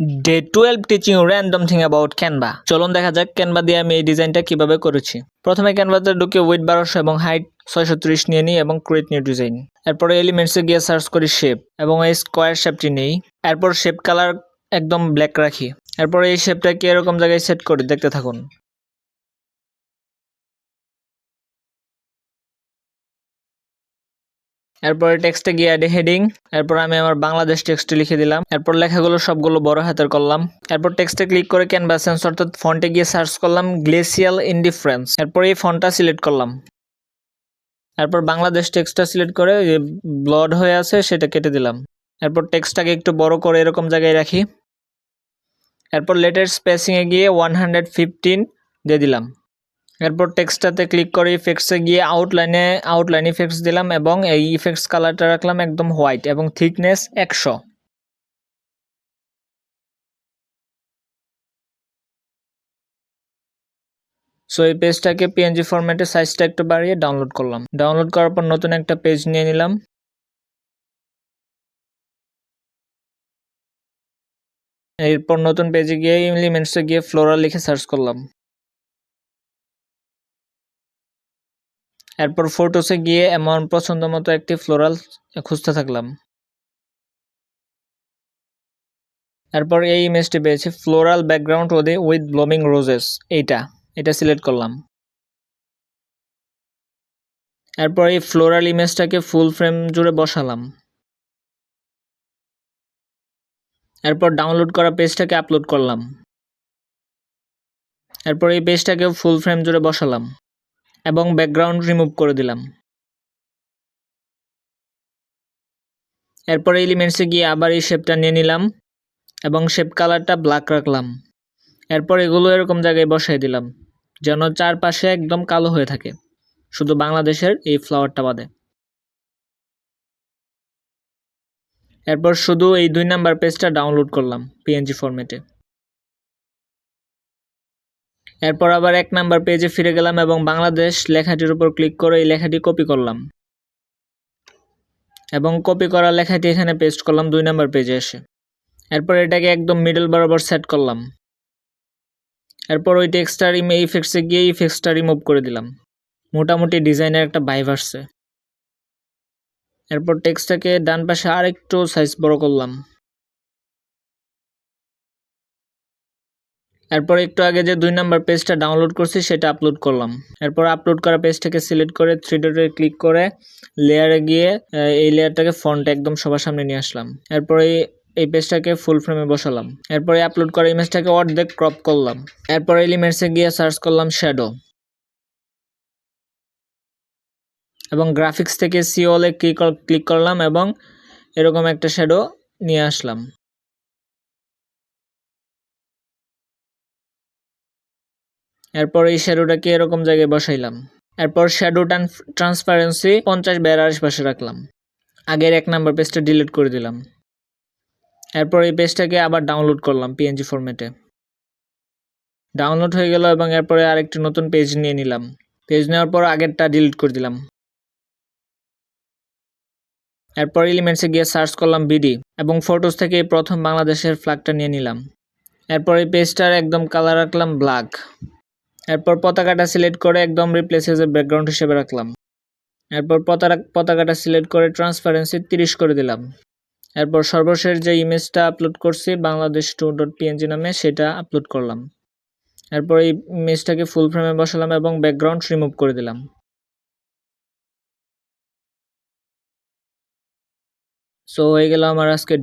Day 12 teaching random thing about Canva. চলুন দেখা যাক ক্যানভা দিয়ে আমি এই ডিজাইনটা কিভাবে করেছি। প্রথমে ক্যানভাতে ঢুকে উইডথ 1200 এবং হাইট 630 নিয়ে নিই এবং ক্রিয়েট নিউ ডিজাইন। এরপরে এলিমেন্টসে গিয়ে সার্চ করি শেপ এবং এই স্কোয়ার শেপটি নেই। এরপর শেপ কালার একদম ব্ল্যাক রাখি। এরপরে এই শেপটাকে এরকম জায়গায় সেট করি, দেখতে থাকুন। এরপরে টেক্সটে গিয়ে অ্যাড হেডিং। এরপর আমি আমার বাংলাদেশ টেক্সটে লিখে দিলাম। এরপর লেখাগুলো সবগুলো বড় হাতের করলাম। এরপর টেক্সটে ক্লিক করে ক্যানভাস অর্থাৎ ফন্টে গিয়ে সার্চ করলাম গ্লেসিয়াল ইনডিফারেন্স। এরপর এই ফন্টটা সিলেক্ট করলাম। এরপর বাংলাদেশ টেক্সটটা সিলেক্ট করে যে ব্লড হয়ে আছে সেটা কেটে দিলাম। এরপর টেক্সটটাকে একটু বড় করে এরকম জায়গায় রাখি। এরপর লেটার স্পেসিংয়ে গিয়ে 115 দিয়ে দিলাম। এরপর টেক্সটটাতে ক্লিক করে ইফেক্টসে গিয়ে আউটলাইন ইফেক্টস দিলাম এবং এই ইফেক্টস কালারটা রাখলাম একদম হোয়াইট এবং থিকনেস 100। সো এই পেজটাকে পিএনজি ফরম্যাটে সাইজটা একটু বাড়িয়ে ডাউনলোড করলাম। ডাউনলোড করার পর নতুন একটা পেজ নিয়ে নিলাম। এরপর নতুন পেজে গিয়ে এলিমেন্টসে গিয়ে ফ্লোরাল লিখে সার্চ করলাম। এরপর ফটোসে গিয়ে আমার পছন্দ মতো একটি ফ্লোরাল খুঁজতে থাকলাম। এরপর এই ইমেজটি পেয়েছি, floral background with blooming roses. এটা সিলেক্ট করলাম। এরপর এই ফ্লোরাল ইমেজটাকে ফুল ফ্রেম জুড়ে বসালাম। এরপর ডাউনলোড করা পেজটাকে আপলোড করলাম। এরপর এই পেজটাকে ফুল ফ্রেম জুড়ে বসালাম এবং ব্যাকগ্রাউন্ড রিমুভ করে দিলাম। এরপর এলিমেন্টসে গিয়ে আবার এই শেপটা নিয়ে নিলাম এবং শেপ কালারটা ব্ল্যাক রাখলাম। এরপর এগুলো এরকম জায়গায় বসাই দিলাম যেন চারপাশে একদম কালো হয়ে থাকে, শুধু বাংলাদেশের এই ফ্লাওয়ারটা বাদে। এরপর শুধু এই 2 নাম্বার পেজটা ডাউনলোড করলাম পিএনজি ফরম্যাটে। এরপর আবার 1 নাম্বার পেজে ফিরে গেলাম এবং বাংলাদেশ লেখাটির উপর ক্লিক করে এই লেখাটি কপি করলাম এবং কপি করা লেখাটি এখানে পেস্ট করলাম 2 নাম্বার পেজে এসে। এরপর এটাকে একদম মিডল বরাবর সেট করলাম। এরপর ওই টেক্সটার ইফেক্টসে গিয়ে ইফেক্টসটা রিমুভ করে দিলাম। মোটামুটি ডিজাইনের একটা ভাইব আসছে। এরপর টেক্সটটাকে ডান পাশে আরেকটু সাইজ বড় করলাম। এরপর একটু আগে যে 2 নাম্বার পেজটা ডাউনলোড করছি সেটা আপলোড করলাম। এরপর আপলোড করা পেজটাকে সিলেক্ট করে 3 ডটে ক্লিক করে লেয়ারে গিয়ে এই লেয়ারটাকে ফন্ট একদম সবার সামনে নিয়ে আসলাম। এরপর এই পেজটাকে ফুল ফ্রেমে বসালাম। এরপর আপলোড করা ইমেজটাকে অর্ধেক ক্রপ করলাম। এরপর এলিমেন্টসে গিয়ে সার্চ করলাম শ্যাডো এবং গ্রাফিক্স থেকে সিওলে ক্লিক করলাম এবং এরকম একটা শ্যাডো নিয়ে আসলাম। এরপর এই শ্যাডোটাকে এরকম জায়গায় বসাইলাম। এরপর শ্যাডো ট্রান্সপারেন্সি 50/82 আশেপাশে রাখলাম। আগের 1 নাম্বার পেজটা ডিলিট করে দিলাম। এরপর এই পেজটাকে আবার ডাউনলোড করলাম পিএনজি ফরম্যাটে। ডাউনলোড হয়ে গেল এবং এরপরে আরেকটি নতুন পেজ নিয়ে নিলাম। পেজ নেওয়ার পর আগেরটা ডিলিট করে দিলাম। এরপর এলিমেন্টসে গিয়ে সার্চ করলাম বিডি এবং ফটোস থেকে প্রথম বাংলাদেশের ফ্ল্যাগটা নিয়ে নিলাম। এরপর এই পেজটার একদম কালার রাখলাম ব্ল্যাক। এরপর পতাকাটা সিলেক্ট করে একদম রিপ্লেস এজ ব্যাকগ্রাউন্ড হিসেবে রাখলাম। এরপর পতাকাটা সিলেক্ট করে ট্রান্সপারেন্সি 30 করে দিলাম। এরপর সর্বশেষ যে ইমেজটা আপলোড করছি Bangladesh2.png নামে সেটা আপলোড করলাম। এরপর এই ইমেজটাকে ফুল ফ্রেমে বসালাম এবং ব্যাকগ্রাউন্ড রিমুভ করে দিলাম। সো হয়ে গেল আমার আজকের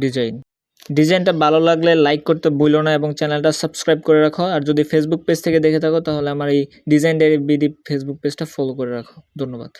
ডিজাইনটা ভালো লাগলে লাইক করতে ভুলো না এবং চ্যানেলটা সাবস্ক্রাইব করে রাখো। আর যদি ফেসবুক পেজ থেকে দেখে থাকো তাহলে আমার এই ডিজাইন ডায়েরি বিডি ফেসবুক পেজটা ফলো করে রাখো। ধন্যবাদ।